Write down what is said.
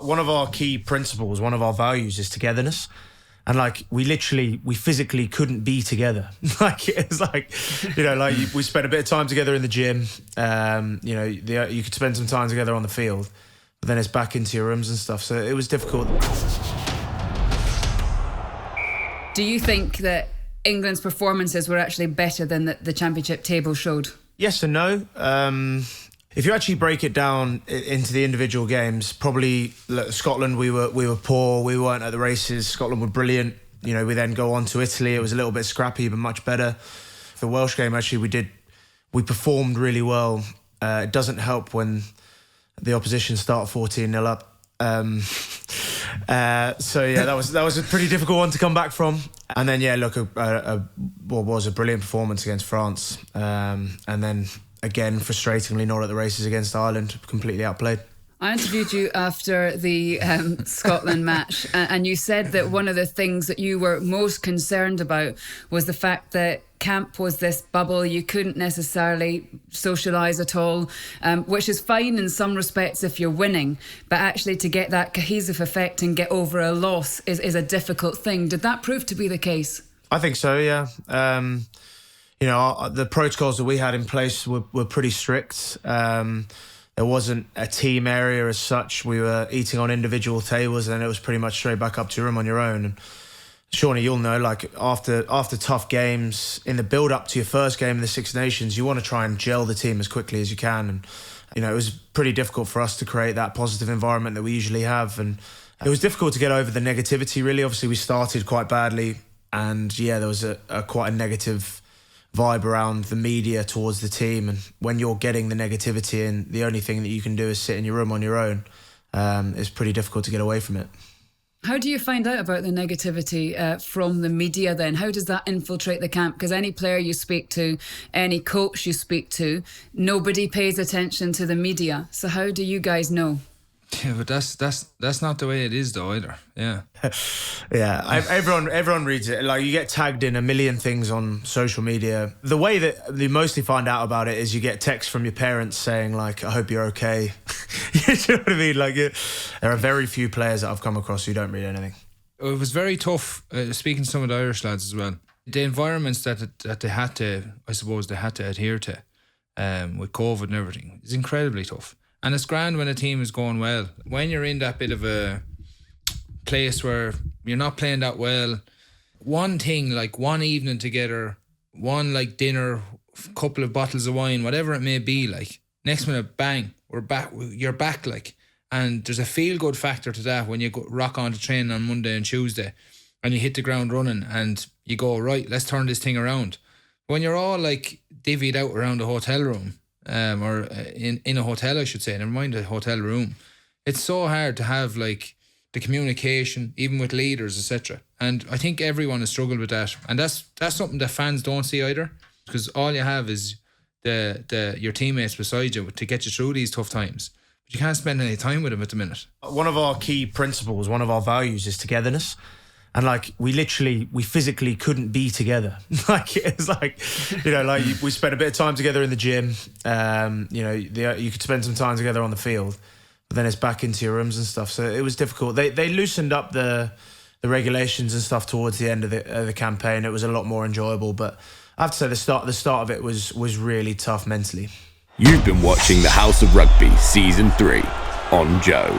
One of our key principles, one of our values is togetherness. And like, we physically couldn't be together. Like, it's like, we spent a bit of time together in the gym. You could spend some time together on the field, but then it's back into your rooms and stuff. So it was difficult. Do you think that England's performances were actually better than the championship table showed? Yes and no. If you actually break it down into the individual games, probably Scotland, we were poor. We weren't at the races. Scotland were brilliant. We then go on to Italy. It was a little bit scrappy, but much better. The Welsh game, actually, we performed really well. It doesn't help when the opposition start 14-0 up. So yeah, that was a pretty difficult one to come back from. And then what was a brilliant performance against France. And then again, frustratingly not at the races against Ireland, completely outplayed. I interviewed you after the Scotland match, and you said that one of the things that you were most concerned about was the fact that camp was this bubble. You couldn't necessarily socialise at all, which is fine in some respects if you're winning, but actually to get that cohesive effect and get over a loss is a difficult thing. Did that prove to be the case? I think so, yeah. The protocols that we had in place were pretty strict. There wasn't a team area as such. We were eating on individual tables, and then it was pretty much straight back up to your room on your own. And Shawnee, you'll know, like after tough games, in the build-up to your first game in the Six Nations, you want to try and gel the team as quickly as you can. And, it was pretty difficult for us to create that positive environment that we usually have. And it was difficult to get over the negativity, really. Obviously, we started quite badly. And, yeah, there was quite a negative vibe around the media towards the team, and when you're getting the negativity and the only thing that you can do is sit in your room on your own, it's pretty difficult to get away from it. How do you find out about the negativity from the media then? How does that infiltrate the camp? Because any player you speak to, any coach you speak to, nobody pays attention to the media. So how do you guys know? Yeah, but that's not the way it is though either. Yeah. Yeah, everyone reads it. Like, you get tagged in a million things on social media. The way that you mostly find out about it is you get texts from your parents saying like, I hope you're okay. You know what I mean? Like, there are very few players that I've come across who don't read anything. It was very tough, speaking to some of the Irish lads as well. The environments that they had to adhere to with COVID and everything is incredibly tough. And it's grand when a team is going well. When you're in that bit of a place where you're not playing that well, one thing, like one evening together, one like dinner, couple of bottles of wine, whatever it may be, like next minute, bang, we're back, you're back, like. And there's a feel-good factor to that when you rock on to training on Monday and Tuesday and you hit the ground running and you go, right, let's turn this thing around. When you're all like divvied out around a hotel room, or in a hotel, I should say, never mind a hotel room, it's so hard to have like the communication, even with leaders, etc. And I think everyone has struggled with that, and that's something that fans don't see either, because all you have is your teammates beside you to get you through these tough times, but you can't spend any time with them at the minute. One of our key principles, one of our values is togetherness. And like, we physically couldn't be together. Like, it's like, we spent a bit of time together in the gym. You could spend some time together on the field, but then it's back into your rooms and stuff. So it was difficult. They loosened up the regulations and stuff towards the end of the campaign. It was a lot more enjoyable. But I have to say, the start of it was really tough mentally. You've been watching the House of Rugby Season 3 on Joe.